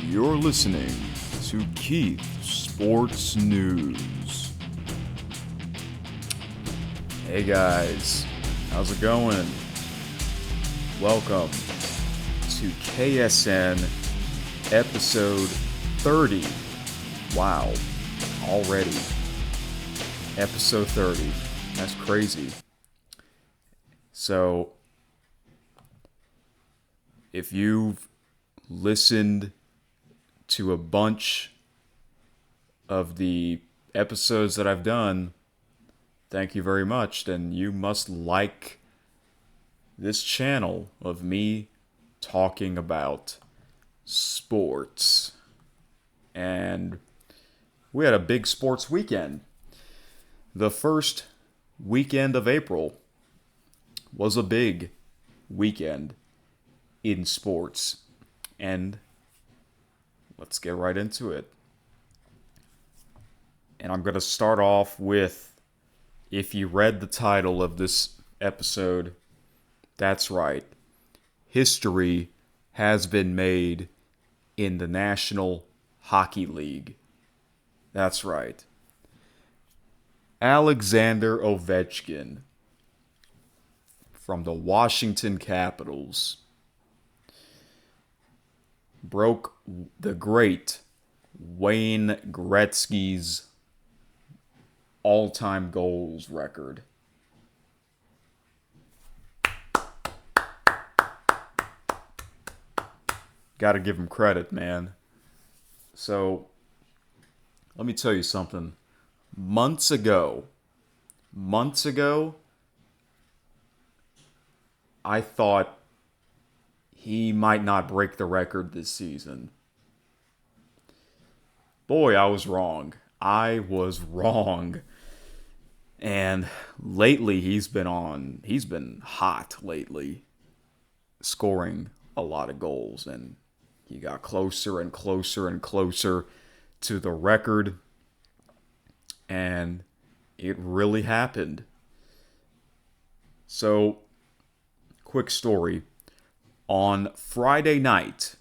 You're listening to Keith Sports News. Hey guys, how's it going? Welcome to KSN episode 30. Wow, already. Episode 30. That's crazy. So, if you've listened to a bunch of the episodes that I've done, thank you very much. Then you must like this channel of me talking about sports. And we had a big sports weekend. The first weekend of April was a big weekend in sports. And let's get right into it. And I'm going to start off with, if you read the title of this episode, that's right. History has been made in the National Hockey League. That's right. Alexander Ovechkin from the Washington Capitals broke the great Wayne Gretzky's all-time goals record. Gotta give him credit, man. So, let me tell you something. Months ago, I thought he might not break the record this season. Boy, I was wrong. And lately he's been hot lately, scoring a lot of goals, and he got closer and closer and closer to the record, and it really happened. So, quick story. On Friday night,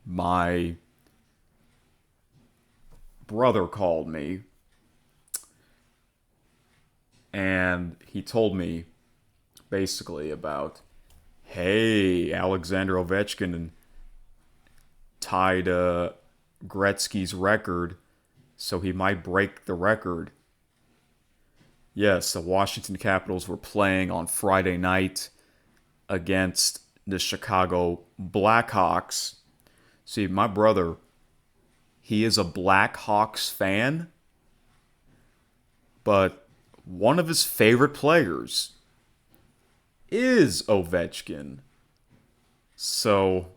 my brother called me, and he told me basically about, hey, Alexander Ovechkin tied Gretzky's record, so he might break the record. Yes, the Washington Capitals were playing on Friday night against the Chicago Blackhawks. See, my brother, he is a Blackhawks fan, but one of his favorite players is Ovechkin. So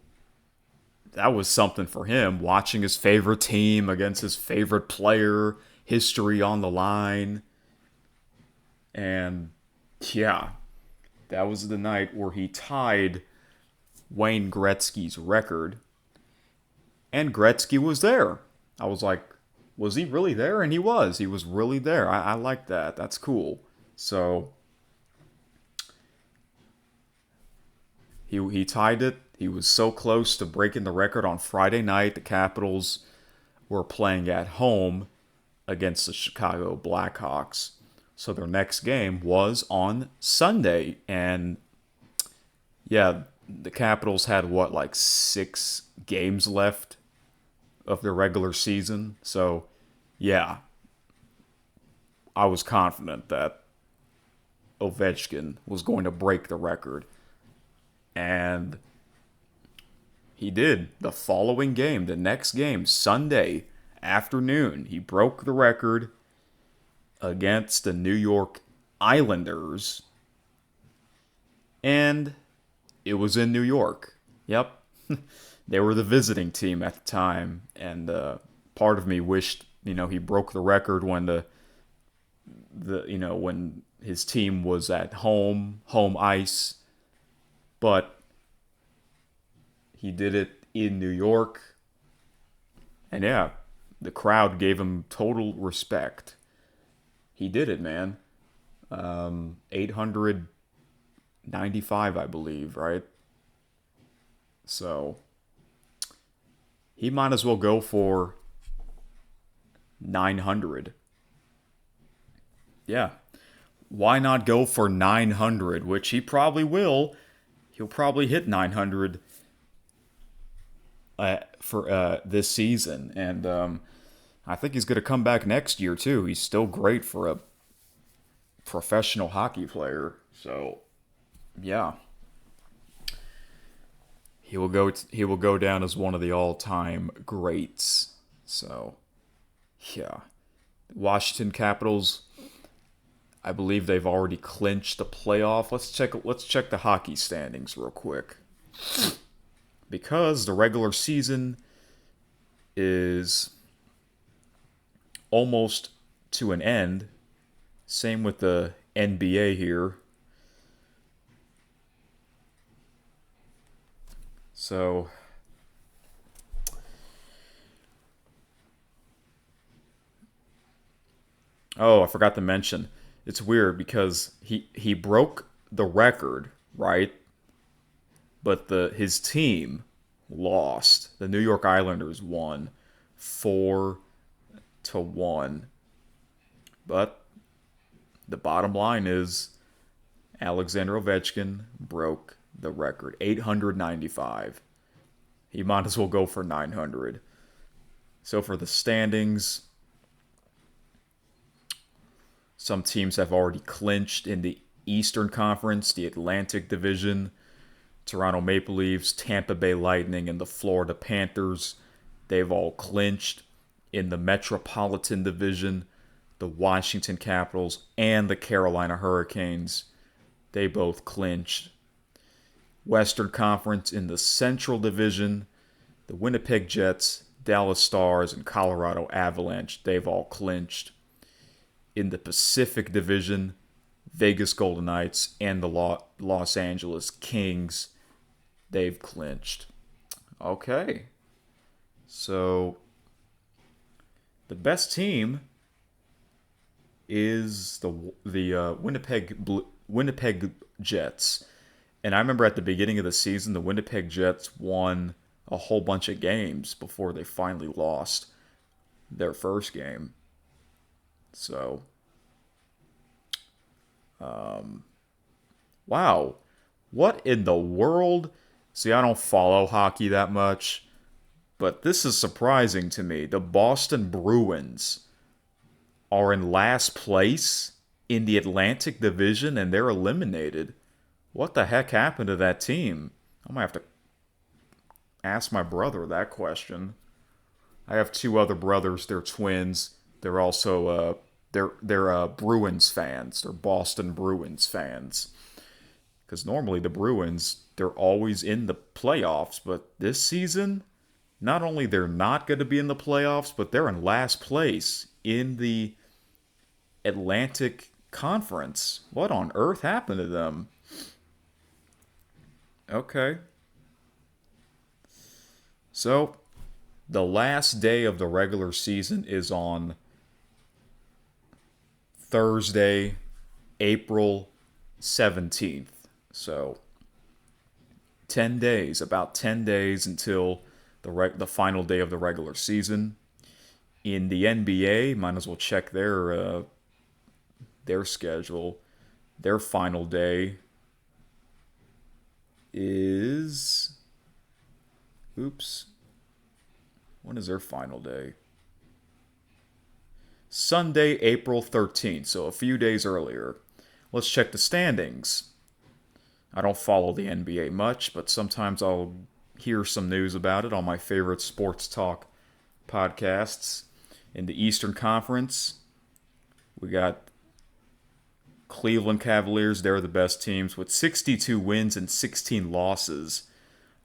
that was something for him, watching his favorite team against his favorite player, history on the line. And yeah, that was the night where he tied Wayne Gretzky's record. And Gretzky was there. I was like, was he really there? And he was. He was really there. I like that. That's cool. So, he tied it. He was so close to breaking the record on Friday night. The Capitals were playing at home against the Chicago Blackhawks. So their next game was on Sunday. And yeah, the Capitals had like 6 games left of their regular season. So yeah, I was confident that Ovechkin was going to break the record. And he did. The following game, the next game, Sunday afternoon, he broke the record against the New York Islanders. And it was in New York. Yep. They were the visiting team at the time. And part of me wished, he broke the record when when his team was at home ice. But he did it in New York. And yeah, the crowd gave him total respect. He did it, man. 895, I believe, right? So, he might as well go for 900. Yeah. Why not go for 900, which he probably will. He'll probably hit 900 for this season. And I think he's going to come back next year, too. He's still great for a professional hockey player. So, yeah. He will go down as one of the all-time greats. So, yeah. Washington Capitals, I believe they've already clinched the playoff. Let's check the hockey standings real quick. Because the regular season is almost to an end. Same with the NBA here. So, oh, I forgot to mention. It's weird because he broke the record, right? But his team lost. The New York Islanders won 4-1. But the bottom line is Alexander Ovechkin broke the record, 895. He might as well go for 900. So for the standings, some teams have already clinched in the Eastern Conference, the Atlantic Division. Toronto Maple Leafs, Tampa Bay Lightning, and the Florida Panthers. They've all clinched. In the Metropolitan Division, the Washington Capitals and the Carolina Hurricanes, they both clinched. Western Conference, in the Central Division, the Winnipeg Jets, Dallas Stars, and Colorado Avalanche, they've all clinched. In the Pacific Division, Vegas Golden Knights and the Los Angeles Kings, they've clinched. Okay. So, the best team is the Winnipeg Jets. And I remember at the beginning of the season, the Winnipeg Jets won a whole bunch of games before they finally lost their first game. So, wow. What in the world? See, I don't follow hockey that much, but this is surprising to me. The Boston Bruins are in last place in the Atlantic Division and they're eliminated. What the heck happened to that team? I'm going to have to ask my brother that question. I have two other brothers. They're twins. They're also they're Bruins fans. They're Boston Bruins fans. Because normally the Bruins, they're always in the playoffs, but this season, not only they're not going to be in the playoffs, but they're in last place in the Atlantic Conference. What on earth happened to them? Okay. So, the last day of the regular season is on Thursday, April 17th. So, 10 days, about 10 days until the final day of the regular season. In the NBA, might as well check their schedule. Their final day is... Oops. When is their final day? Sunday, April 13th, so a few days earlier. Let's check the standings. I don't follow the NBA much, but sometimes I'll hear some news about it on my favorite sports talk podcasts. In the Eastern Conference, we got Cleveland Cavaliers. They're the best teams with 62 wins and 16 losses,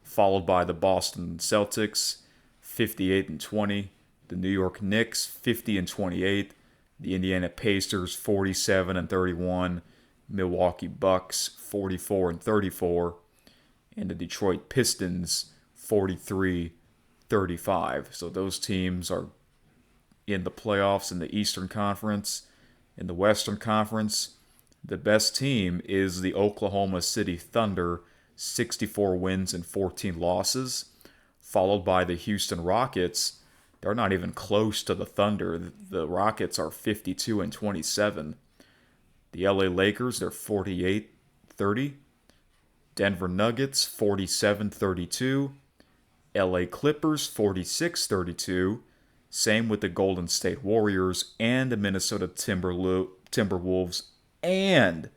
followed by the Boston Celtics, 58-20. The New York Knicks, 50-28. The Indiana Pacers, 47-31. Milwaukee Bucks, 44-34. And the Detroit Pistons, 43-35. So those teams are in the playoffs in the Eastern Conference. In the Western Conference, the best team is the Oklahoma City Thunder, 64 wins and 14 losses, followed by the Houston Rockets. They're not even close to the Thunder. The Rockets are 52 and 27. The LA Lakers, they're 48-30. Denver Nuggets, 47-32. LA Clippers, 46-32. Same with the Golden State Warriors and the Minnesota Timberwolves and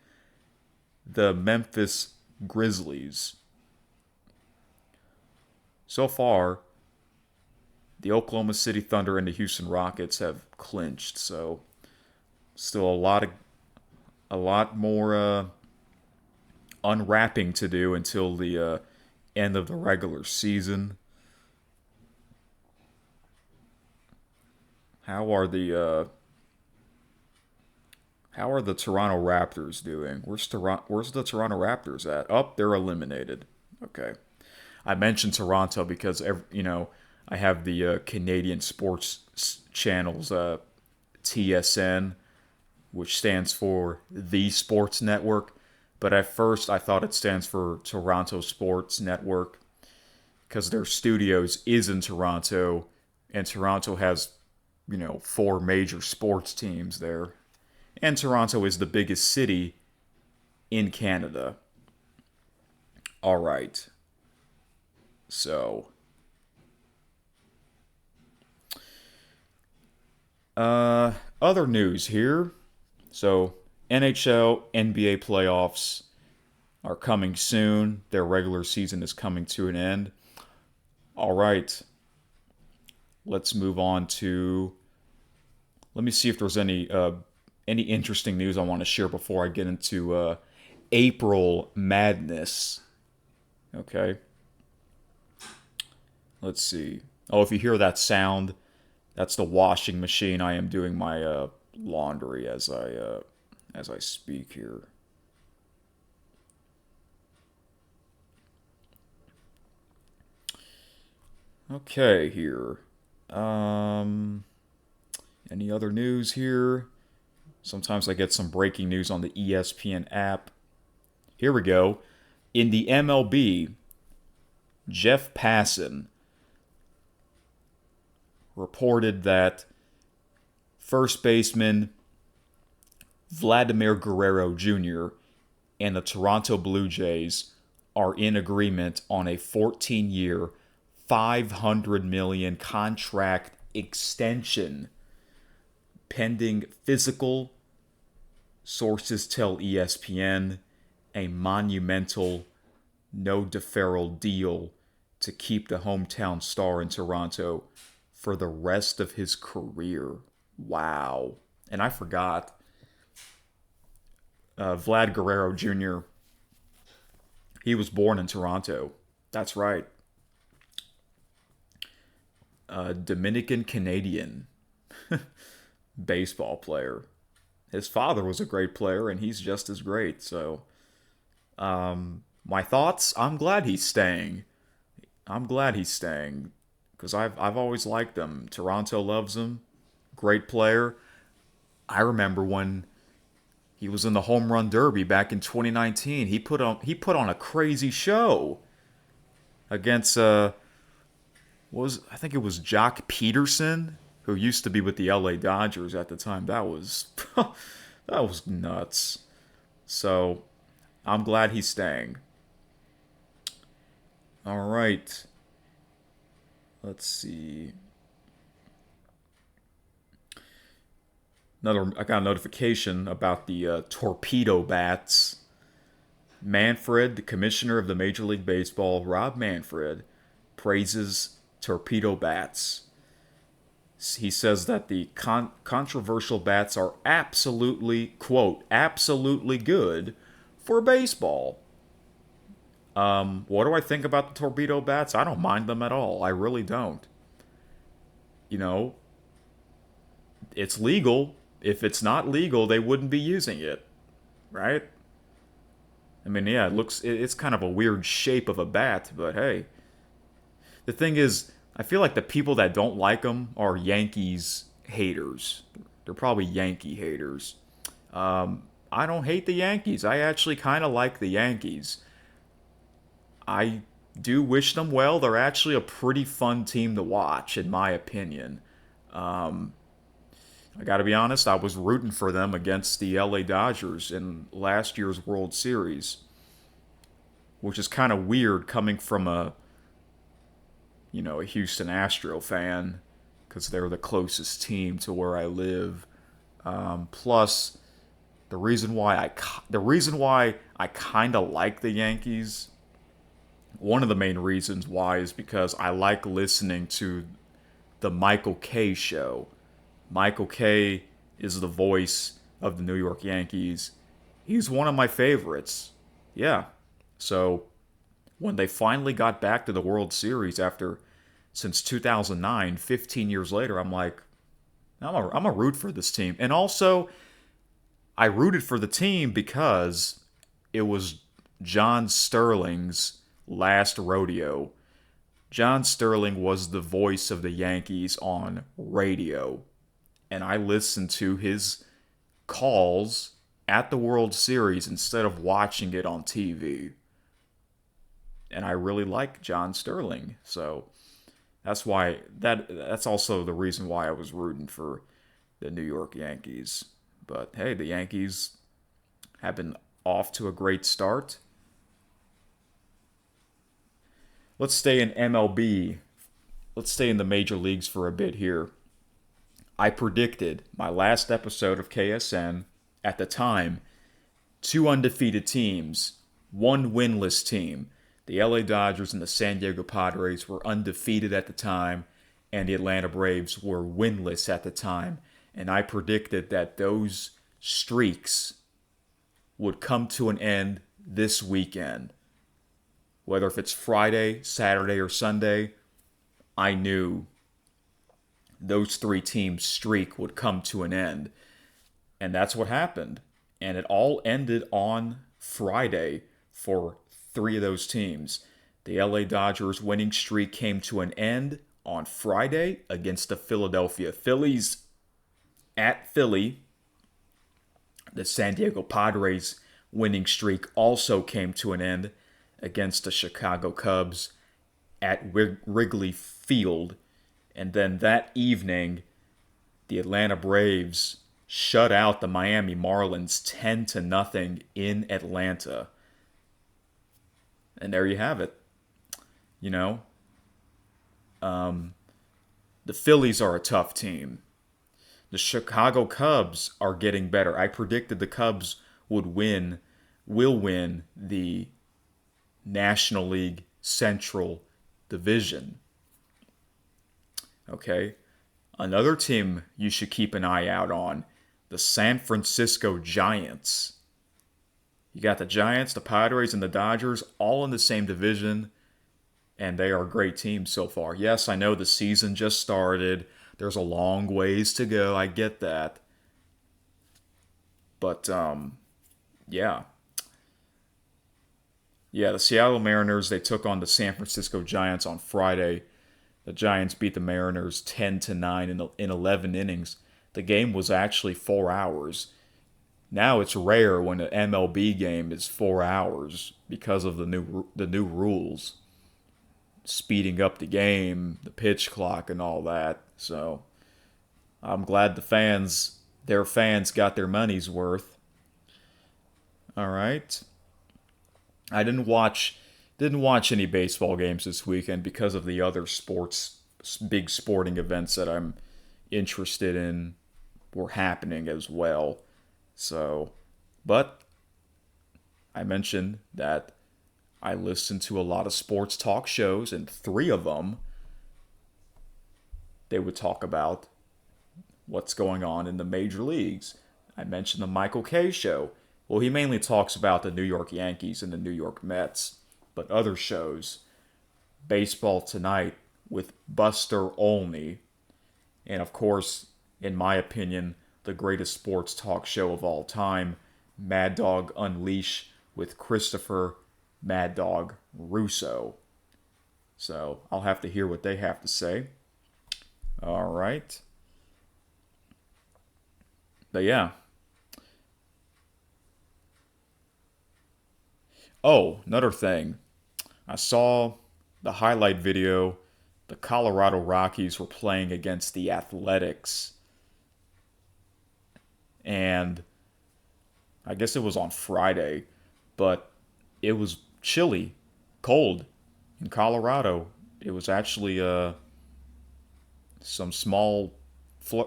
the Memphis Grizzlies. So far, the Oklahoma City Thunder and the Houston Rockets have clinched. So still a lot more unwrapping to do until the end of the regular season. How are the Toronto Raptors doing? Where's the Toronto Raptors at? Oh, they're eliminated. Okay. I mentioned Toronto because I have the Canadian sports channels, TSN, which stands for the Sports Network. But at first, I thought it stands for Toronto Sports Network because their studios is in Toronto, and Toronto has 4 major sports teams there. And Toronto is the biggest city in Canada. All right. So, other news here. So, NHL, NBA playoffs are coming soon. Their regular season is coming to an end. All right. Let's move on to. Let me see if there's any interesting news I want to share before I get into April Madness. Okay. Let's see. Oh, if you hear that sound, that's the washing machine. I am doing my laundry as I speak here. Okay, here. Any other news here? Sometimes I get some breaking news on the ESPN app. Here we go. In the MLB, Jeff Passan reported that first baseman Vladimir Guerrero Jr. and the Toronto Blue Jays are in agreement on a 14-year, $500 million contract extension pending physical, sources tell ESPN, a monumental no-deferral deal to keep the hometown star in Toronto for the rest of his career. Wow. And I forgot. Vlad Guerrero Jr., he was born in Toronto. That's right. Dominican Canadian baseball player. His father was a great player, and he's just as great. So, my thoughts, I'm glad he's staying. Because I've always liked him. Toronto loves him. Great player. I remember when he was in the home run derby back in 2019. He put on a crazy show against I think it was Jock Peterson, who used to be with the LA Dodgers at the time. That was that was nuts. So I'm glad he's staying. All right. Let's see. I got a notification about the torpedo bats. Manfred, the commissioner of the Major League Baseball, Rob Manfred, praises torpedo bats. He says that the controversial bats are absolutely, quote, absolutely good for baseball. What do I think about the torpedo bats? I don't mind them at all. I really don't. It's legal. If it's not legal, they wouldn't be using it, right? I mean, yeah, it's kind of a weird shape of a bat, but hey. The thing is, I feel like the people that don't like them are Yankees haters. They're probably Yankee haters. I don't hate the Yankees. I actually kind of like the Yankees. I do wish them well. They're actually a pretty fun team to watch, in my opinion. Um, I got to be honest, I was rooting for them against the LA Dodgers in last year's World Series, which is kind of weird coming from a Houston Astro fan because they're the closest team to where I live. Plus, the reason why I kind of like the Yankees, one of the main reasons why is because I like listening to the Michael Kay show. Michael Kay is the voice of the New York Yankees. He's one of my favorites. Yeah. So when they finally got back to the World Series after since 2009, 15 years later, I'm like, I'm a root for this team. And also, I rooted for the team because it was John Sterling's last rodeo. John Sterling was the voice of the Yankees on radio, and I listened to his calls at the World Series instead of watching it on TV. And I really like John Sterling, so that's also the reason why I was rooting for the New York Yankees. But hey, the Yankees have been off to a great start. Let's stay in MLB. Let's stay in the major leagues for a bit here. I predicted my last episode of KSN at the time two undefeated teams, one winless team. The LA Dodgers and the San Diego Padres were undefeated at the time, and the Atlanta Braves were winless at the time. And I predicted that those streaks would come to an end this weekend. Whether if it's Friday, Saturday, or Sunday, I knew those three teams' streak would come to an end. And that's what happened. And it all ended on Friday for three of those teams. The LA Dodgers winning streak came to an end on Friday against the Philadelphia Phillies at Philly. The San Diego Padres winning streak also came to an end against the Chicago Cubs at Wrigley Field. And then that evening, the Atlanta Braves shut out the Miami Marlins 10-0 in Atlanta. And there you have it. You know, the Phillies are a tough team. The Chicago Cubs are getting better. I predicted the Cubs will win the National League Central Division. Okay? Another team you should keep an eye out on, the San Francisco Giants. You got the Giants, the Padres, and the Dodgers all in the same division, and they are great teams so far. Yes, I know the season just started. There's a long ways to go. I get that. But, yeah. Yeah, the Seattle Mariners, they took on the San Francisco Giants on Friday. The Giants beat the Mariners 10-9 in 11 innings. The game was actually 4 hours. Now it's rare when an MLB game is 4 hours because of the new rules, speeding up the game, the pitch clock, and all that. So I'm glad their fans got their money's worth. All right. I didn't watch any baseball games this weekend because of the other big sporting events that I'm interested in were happening as well. So, but I mentioned that I listen to a lot of sports talk shows, and three of them, they would talk about what's going on in the major leagues. I mentioned the Michael Kay show. Well, he mainly talks about the New York Yankees and the New York Mets, but other shows, Baseball Tonight with Buster Olney, and of course, in my opinion, the greatest sports talk show of all time, Mad Dog Unleash with Christopher Mad Dog Russo. So I'll have to hear what they have to say. All right. But yeah. Oh, another thing. I saw the highlight video, the Colorado Rockies were playing against the Athletics. And I guess it was on Friday, but it was chilly, cold in Colorado. It was actually some small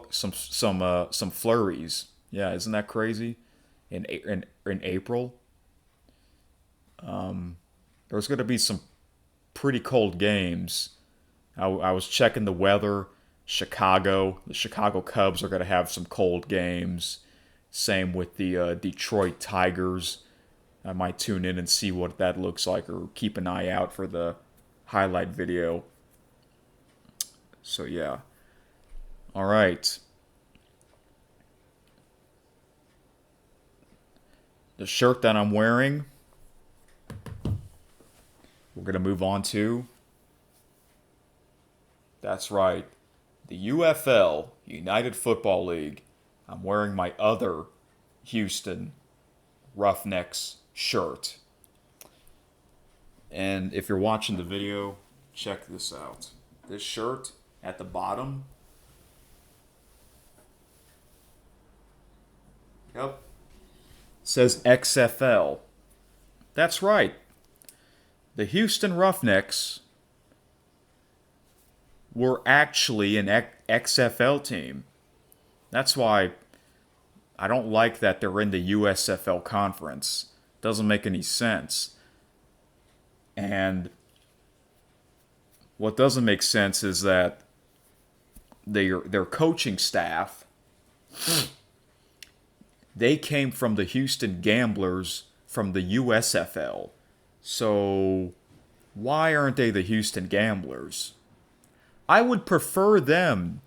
some flurries. Yeah, isn't that crazy? In April, there's going to be some pretty cold games. I was checking the weather. The Chicago Cubs are going to have some cold games. Same with the Detroit Tigers. I might tune in and see what that looks like, or keep an eye out for the highlight video. So yeah. All right. The shirt that I'm wearing, we're going to move on to. That's right. The UFL, United Football League. I'm wearing my other Houston Roughnecks shirt. And if you're watching the video, check this out. This shirt at the bottom. Yep. Says XFL. That's right. The Houston Roughnecks were actually an XFL team. That's why I don't like that they're in the USFL conference. Doesn't make any sense. And what doesn't make sense is that their coaching staff, they came from the Houston Gamblers from the USFL. So why aren't they the Houston Gamblers? I would prefer them.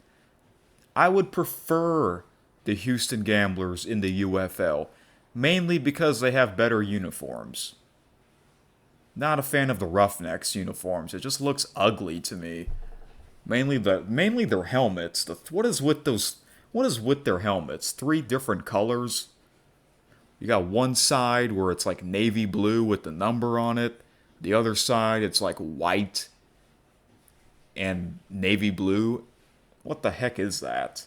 I would prefer the Houston Gamblers in the UFL, mainly because they have better uniforms. Not a fan of the Roughnecks uniforms. It just looks ugly to me. Mainly their helmets. What is with their helmets? 3 different colors. You got one side where it's like navy blue with the number on it. The other side it's like white and navy blue. What the heck is that?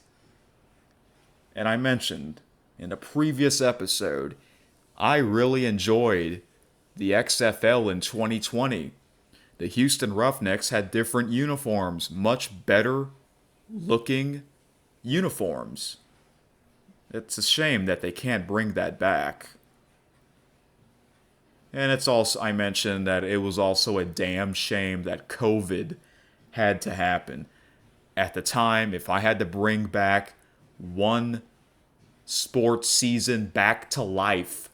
And I mentioned in a previous episode, I really enjoyed the XFL in 2020. The Houston Roughnecks had different uniforms, much better looking uniforms. It's a shame that they can't bring that back. And it's also, I mentioned that it was also a damn shame that COVID had to happen. At the time, if I had to bring back one sports season back to life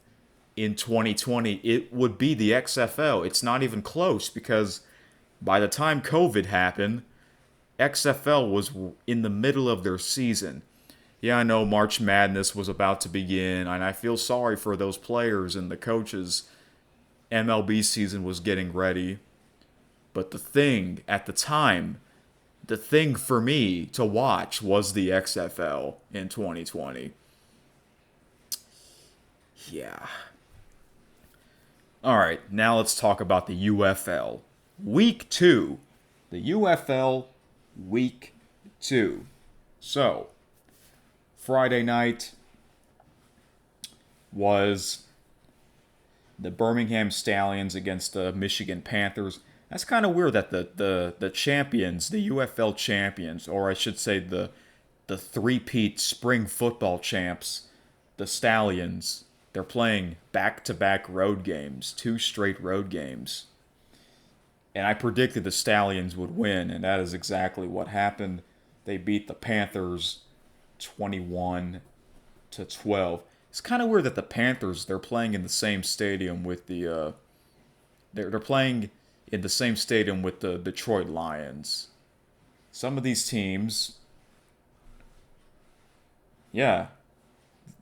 in 2020, it would be the XFL. It's not even close, because by the time COVID happened, XFL was in the middle of their season. Yeah, I know March Madness was about to begin, and I feel sorry for those players and the coaches. MLB season was getting ready. But the thing at the time, the thing for me to watch was the XFL in 2020. Yeah. Alright, now let's talk about the UFL. Week 2. The UFL Week 2. So, Friday night was the Birmingham Stallions against the Michigan Panthers. That's kind of weird that the champions, the UFL champions, or I should say the three-peat spring football champs, the Stallions, they're playing back-to-back road games, 2 straight road games. And I predicted the Stallions would win, and that is exactly what happened. They beat the Panthers 21-12. It's kind of weird that the Panthers, they're playing in the same stadium with the they're playing in the same stadium with the Detroit Lions. Some of these teams, yeah,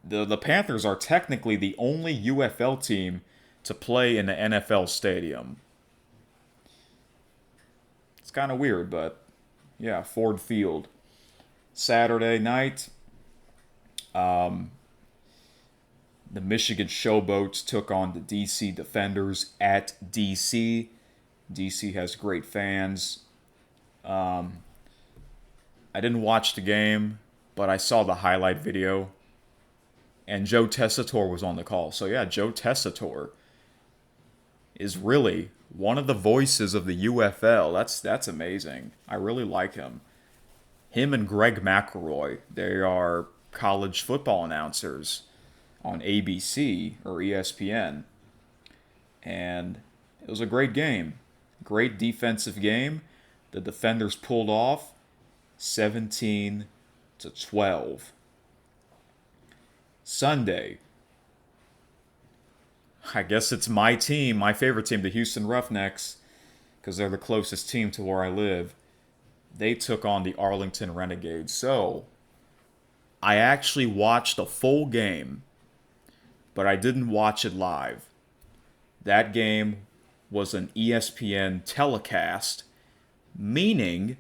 the Panthers are technically the only UFL team to play in the NFL stadium. It's kind of weird, but yeah, Ford Field. Saturday night, the Michigan Showboats took on the DC Defenders at DC. DC has great fans. I didn't watch the game, but I saw the highlight video, and Joe Tessitore was on the call. So yeah, Joe Tessitore is really one of the voices of the UFL. That's amazing. I really like him. Him and Greg McElroy, they are college football announcers on ABC or ESPN, and it was a great game. Great defensive game. The defenders pulled off 17-12. Sunday, I guess it's my team, my favorite team, the Houston Roughnecks, because they're the closest team to where I live. They took on the Arlington Renegades. So, I actually watched the full game, but I didn't watch it live. That game was an ESPN telecast, meaning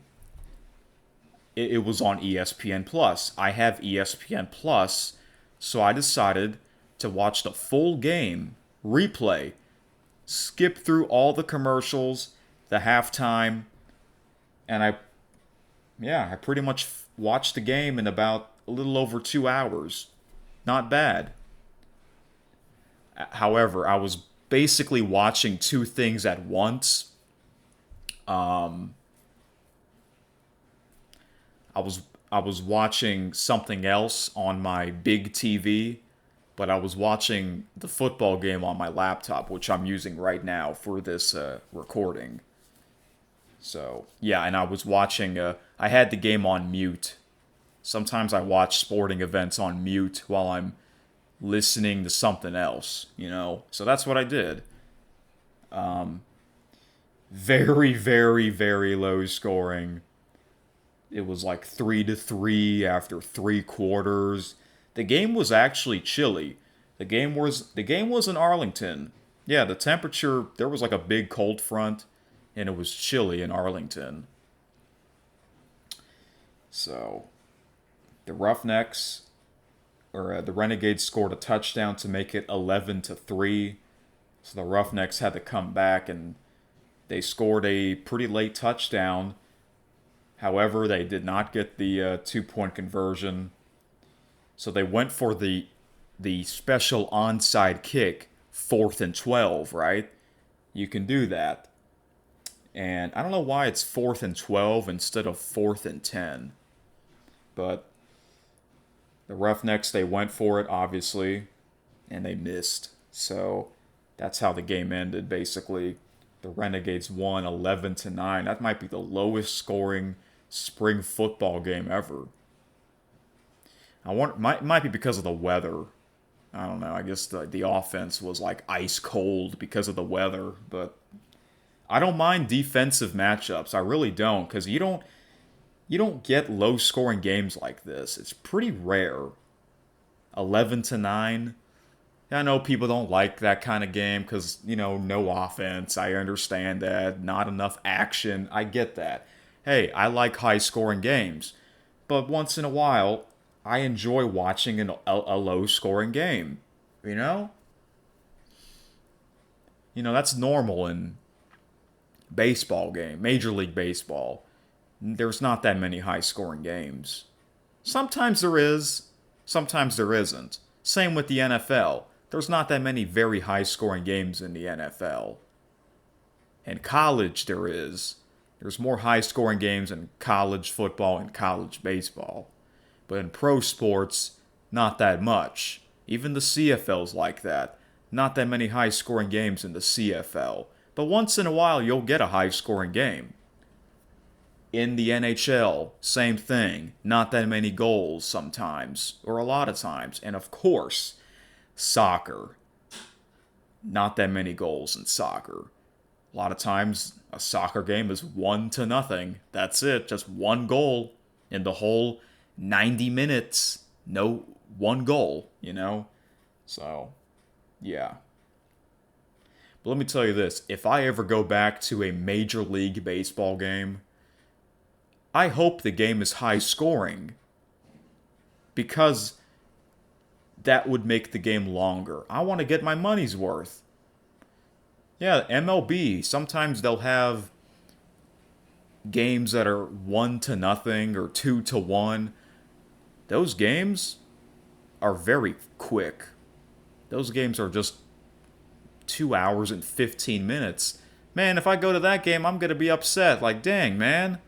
it was on ESPN Plus. I have ESPN Plus, so I decided to watch the full game replay, skip through all the commercials, the halftime, and I pretty much watched the game in about a little over 2 hours. Not bad. However, I was basically watching two things at once. Um, I was I was watching something else on my big TV, but I was watching the football game on my laptop, which I'm using right now for this recording. So, yeah, and I was watching, I had the game on mute. Sometimes I watch sporting events on mute while I'm listening to something else, you know? So that's what I did. Very, very, very low scoring. It was like 3-3 after 3 quarters. The game was actually chilly. The game was in Arlington. Yeah, the temperature, there was like a big cold front and it was chilly in Arlington. So, the Roughnecks or the Renegades scored a touchdown to make it 11-3. So the Roughnecks had to come back and they scored a pretty late touchdown. However, they did not get the 2-point conversion. So they went for the special onside kick, 4th and 12, right? You can do that. And I don't know why it's 4th and 12 instead of 4th and 10. But the Roughnecks, they went for it, obviously, and they missed. So that's how the game ended, basically. The Renegades won 11-9. That might be the lowest scoring spring football game ever. I wonder, might be because of the weather. I don't know. I guess the offense was like ice cold because of the weather, but I don't mind defensive matchups. I really don't, because you don't get low scoring games like this. It's pretty rare. 11-9. I know people don't like that kind of game because, no offense. I understand that. Not enough action. I get that. Hey, I like high scoring games. But once in a while, I enjoy watching a low scoring game. You know? That's normal in baseball game, Major League Baseball. There's not that many high scoring games. Sometimes there is, sometimes there isn't. Same with the NFL. There's not that many very high scoring games in the NFL. In college, there is. There's more high scoring games in college football and college baseball. But in pro sports, not that much. Even the CFL's like that. Not that many high scoring games in the CFL. But once in a while, you'll get a high scoring game. In the NHL, same thing. Not that many goals sometimes, or a lot of times. And of course, soccer. Not that many goals in soccer. A lot of times, a soccer game is 1-0. That's it, just one goal in the whole 90 minutes. No, one goal. So, yeah. But let me tell you this, if I ever go back to a Major League Baseball game, I hope the game is high scoring, because that would make the game longer. I want to get my money's worth. Yeah, MLB, sometimes they'll have games that are 1-0 or 2-1. Those games are very quick. Those games are just 2 hours and 15 minutes. Man, if I go to that game, I'm going to be upset. Like, dang, man.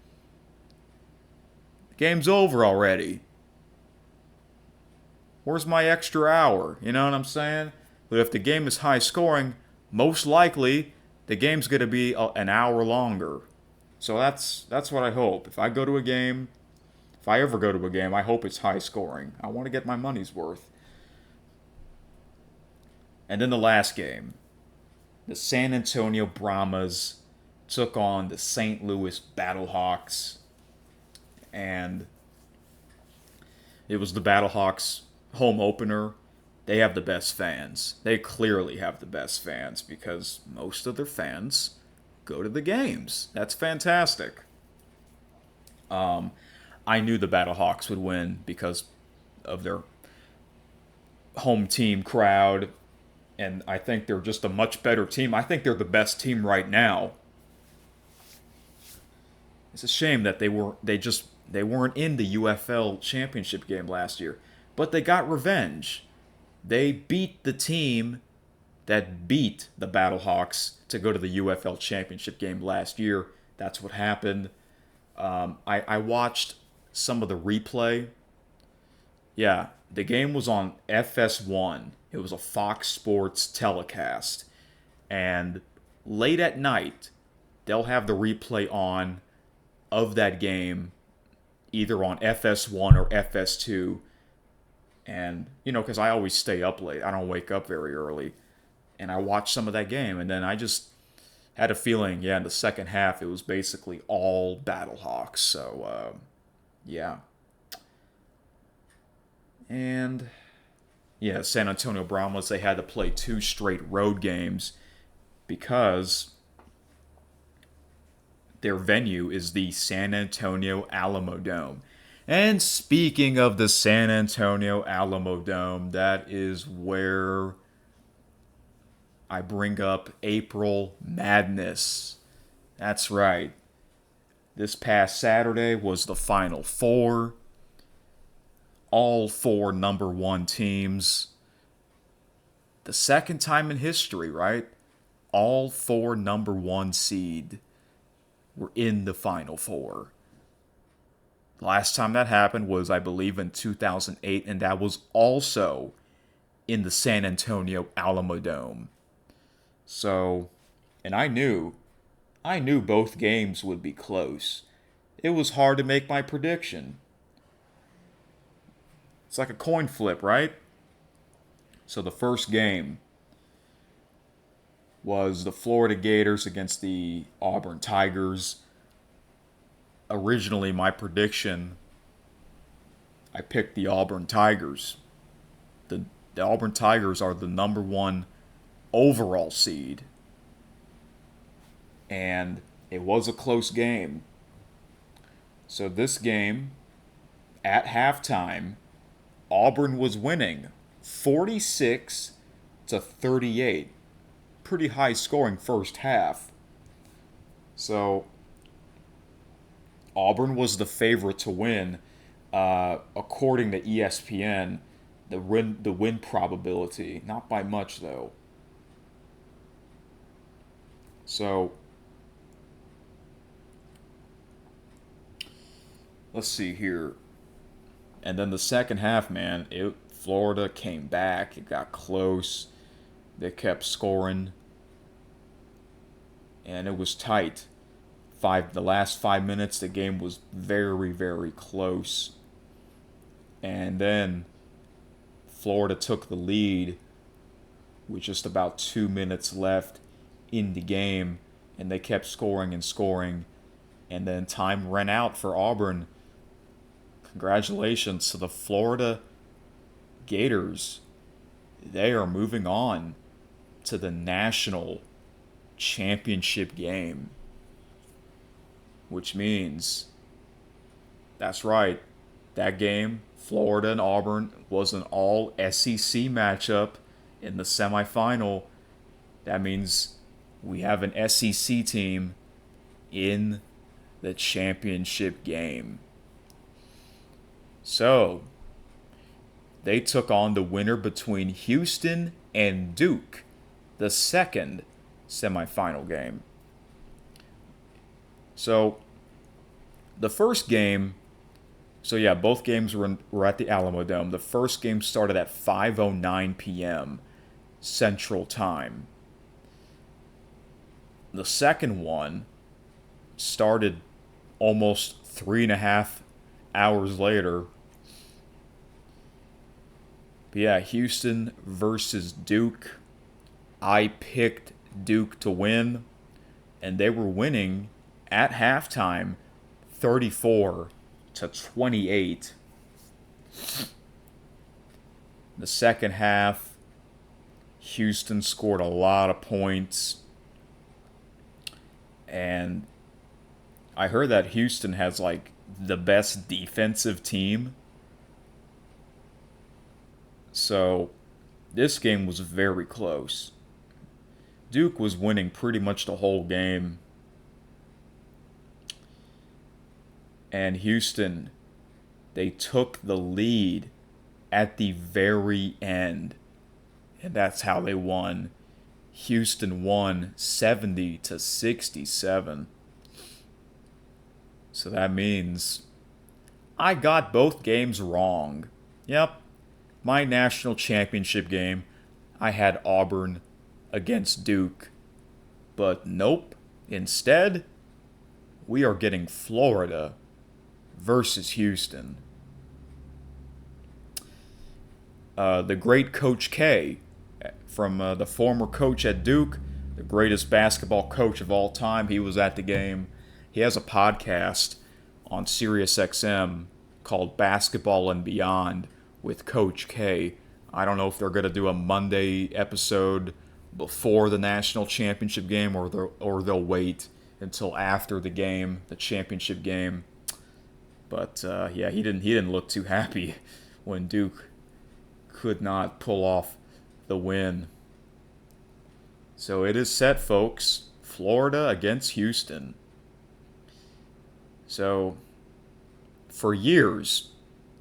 The game's over already. Where's my extra hour? You know what I'm saying? But if the game is high scoring, most likely the game's going to be an hour longer. So that's what I hope. If I go to a game, if I ever go to a game, I hope it's high scoring. I want to get my money's worth. And then the last game, the San Antonio Brahmas took on the St. Louis Battlehawks, and it was the Battlehawks home opener. They have the best fans. They clearly have the best fans because most of their fans go to the games. That's fantastic. I knew the Battlehawks would win because of their home team crowd, and I think they're just a much better team. I think they're the best team right now. It's a shame that they weren't in the UFL championship game last year, but they got revenge. They beat the team that beat the Battlehawks to go to the UFL championship game last year. That's what happened. I watched some of the replay. Yeah, the game was on FS1. It was a Fox Sports telecast. And late at night, they'll have the replay on of that game, either on FS1 or FS2. And, because I always stay up late. I don't wake up very early. And I watched some of that game. And then I just had a feeling, in the second half, it was basically all Battlehawks. So, yeah. And, San Antonio Brahmas, they had to play 2 straight road games because their venue is the San Antonio Alamo Dome. And speaking of the San Antonio Alamo Dome, that is where I bring up April Madness. That's right. This past Saturday was the Final Four. All 4 number 1 teams. The second time in history, right? All 4 number 1 seed were in the Final Four. The last time that happened was, I believe, in 2008, and that was also in the San Antonio Alamo Dome. So, and I knew both games would be close. It was hard to make my prediction. It's like a coin flip, right? So the first game was the Florida Gators against the Auburn Tigers. Originally, my prediction, I picked the Auburn Tigers. The Auburn Tigers are the number 1 overall seed. And it was a close game. So this game, at halftime, Auburn was winning 46-38. Pretty high scoring first half. So Auburn was the favorite to win. According to ESPN, the win probability, not by much though. So let's see here. And then the second half, man, Florida came back. It got close. They kept scoring. And it was tight. The last 5 minutes, the game was very, very close. And then Florida took the lead with just about 2 minutes left in the game. And they kept scoring and scoring. And then time ran out for Auburn. Congratulations to the Florida Gators. They are moving on to the national championship game. Which means, that's right, that game, Florida and Auburn, was an all SEC matchup in the semifinal. That means we have an SEC team in the championship game. So, they took on the winner between Houston and Duke, the second semifinal game. So, the first game, both games were at the Alamo Dome. The first game started at 5:09 p.m. Central Time. The second one started almost 3.5 hours later. But yeah, Houston versus Duke. I picked Duke to win, and they were winning at halftime 34-28. The second half, Houston scored a lot of points. And I heard that Houston has like the best defensive team. So this game was very close. Duke was winning pretty much the whole game. And Houston, they took the lead at the very end. And that's how they won. Houston won 70-67. So that means I got both games wrong. Yep. My national championship game, I had Auburn against Duke. But nope. Instead, we are getting Florida versus Houston. The great Coach K, from the former coach at Duke, the greatest basketball coach of all time, he was at the game. He has a podcast on SiriusXM called Basketball and Beyond with Coach K. I don't know if they're going to do a Monday episode before the national championship game or they'll wait until after the game, the championship game. But yeah, he didn't look too happy when Duke could not pull off the win. So it is set, folks. Florida against Houston. So for years,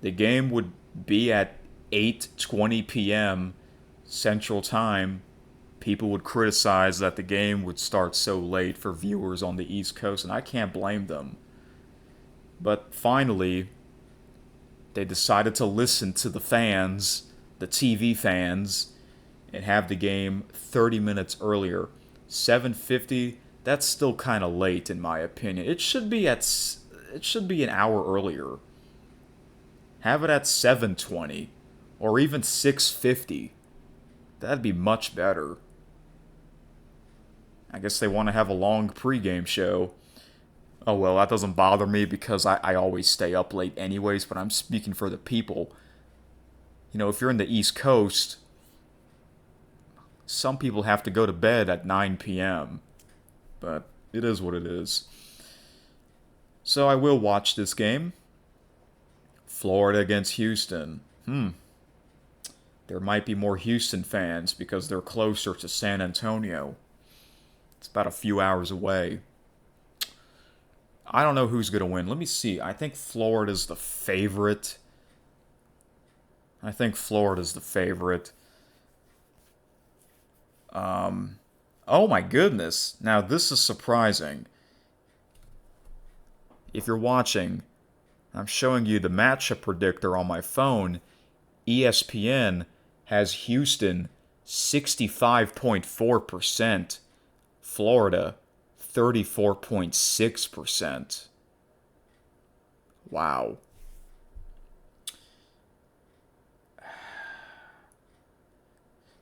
the game would be at 8:20 p.m. Central Time. People would criticize that the game would start so late for viewers on the East Coast, and I can't blame them. But finally, they decided to listen to the fans, the TV fans, and have the game 30 minutes earlier. 7:50, that's still kind of late in my opinion. It should be an hour earlier. Have it at 7:20 or even 6:50. That'd be much better. I guess they want to have a long pregame show. Oh well, that doesn't bother me because I always stay up late anyways, but I'm speaking for the people. You know, if you're in the East Coast, some people have to go to bed at 9 p.m. But it is what it is. So I will watch this game. Florida against Houston. There might be more Houston fans because they're closer to San Antonio. It's about a few hours away. I don't know who's going to win. Let me see. I think Florida's the favorite. Oh my goodness. Now this is surprising. If you're watching, I'm showing you the matchup predictor on my phone. ESPN has Houston 65.4%, Florida 34.6%. Wow.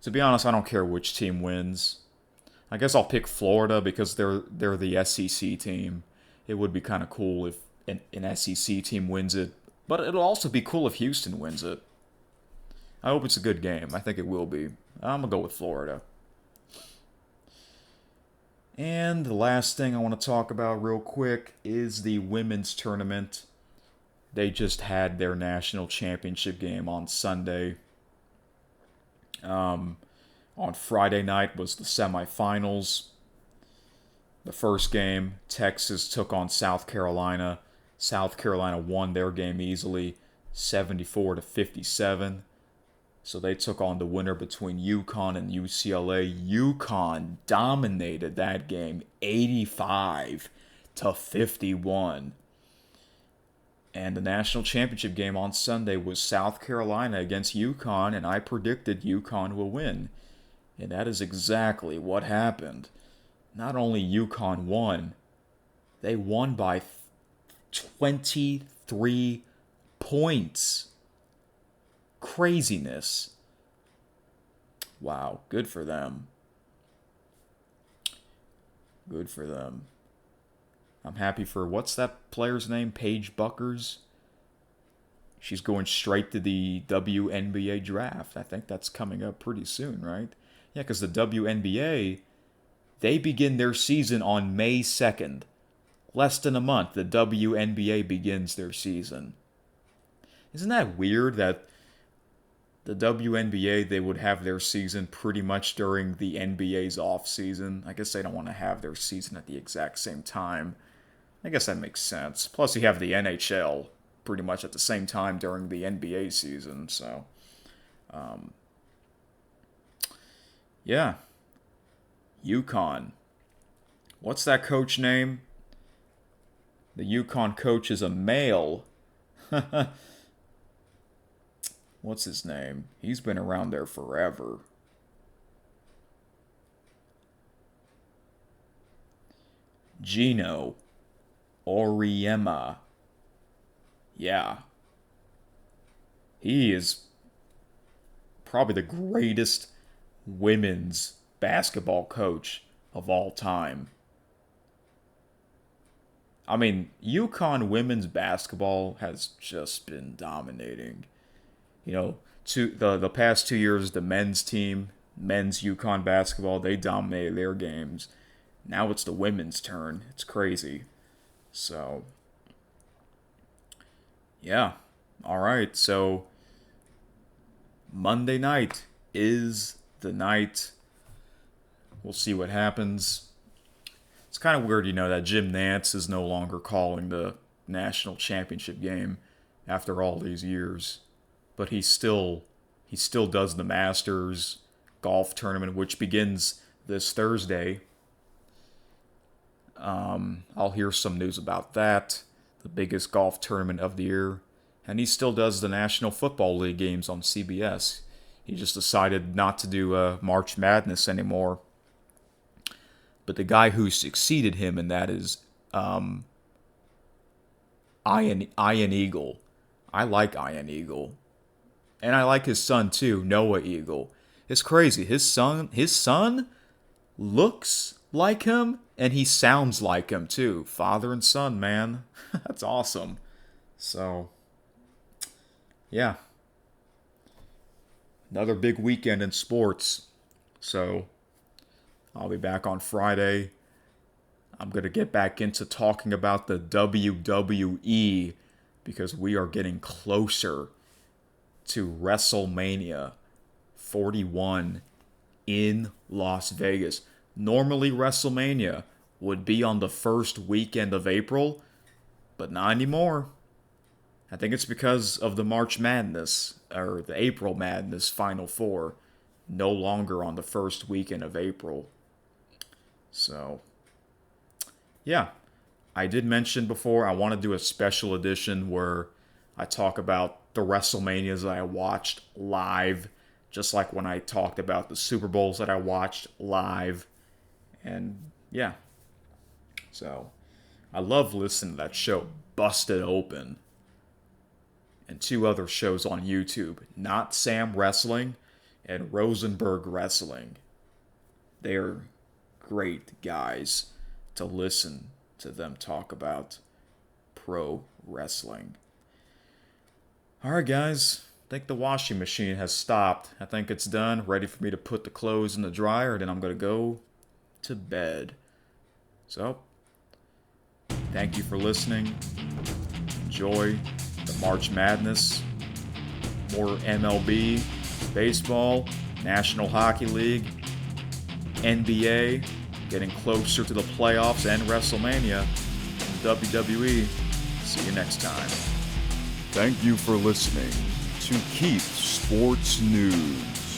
To be honest, I don't care which team wins. I guess I'll pick Florida because they're the SEC team. It would be kind of cool if an SEC team wins it, but it'll also be cool if Houston wins it. I hope it's a good game. I think it will be. I'm going to go with Florida. And the last thing I want to talk about real quick is the women's tournament. They just had their national championship game on Sunday. On Friday night was the semifinals. The first game, Texas took on South Carolina. South Carolina won their game easily, 74-57. So they took on the winner between UConn and UCLA. UConn dominated that game, 85-51. And the national championship game on Sunday was South Carolina against UConn, and I predicted UConn will win. And that is exactly what happened. Not only UConn won, they won by 23 points. Craziness. Wow, good for them. Good for them. I'm happy for, what's that player's name? Paige Buckers. She's going straight to the WNBA draft. I think that's coming up pretty soon, right? Yeah, because the WNBA, they begin their season on May 2nd. Less than a month, the WNBA begins their season. Isn't that weird that the WNBA, they would have their season pretty much during the NBA's off season? I guess they don't want to have their season at the exact same time. I guess that makes sense. Plus, you have the NHL pretty much at the same time during the NBA season. So, yeah. UConn. What's that coach name? The UConn coach is a male. What's his name? He's been around there forever. Gino Auriemma. Yeah. He is probably the greatest women's basketball coach of all time. I mean, UConn women's basketball has just been dominating. You know, the past 2 years, the men's team, men's UConn basketball, they dominated their games. Now it's the women's turn. It's crazy. So, yeah. All right. So, Monday night is the night. We'll see what happens. It's kind of weird, that Jim Nantz is no longer calling the national championship game after all these years. But he still does the Masters golf tournament, which begins this Thursday. I'll hear some news about that. The biggest golf tournament of the year. And he still does the National Football League games on CBS. He just decided not to do March Madness anymore. But the guy who succeeded him in that is Ian Eagle. I like Ian Eagle. And I like his son too, Noah Eagle. It's crazy. His son looks like him and he sounds like him too. Father and son, man. That's awesome. So, yeah. Another big weekend in sports. So, I'll be back on Friday. I'm going to get back into talking about the WWE because we are getting closer to WrestleMania 41 in Las Vegas. Normally, WrestleMania would be on the first weekend of April, but not anymore. I think it's because of the March Madness, or the April Madness Final Four, no longer on the first weekend of April. So, yeah. I did mention before I want to do a special edition where I talk about the WrestleManias that I watched live, just like when I talked about the Super Bowls that I watched live. And yeah. So, I love listening to that show, Busted Open. And 2 other shows on YouTube, Not Sam Wrestling and Rosenberg Wrestling. They're great guys to listen to them talk about pro wrestling. Alright guys, I think the washing machine has stopped. I think it's done, ready for me to put the clothes in the dryer, then I'm going to go to bed. So, thank you for listening. Enjoy the March Madness, more MLB, baseball, National Hockey League, NBA, getting closer to the playoffs and WrestleMania. WWE. See you next time. Thank you for listening to Keith Sports News.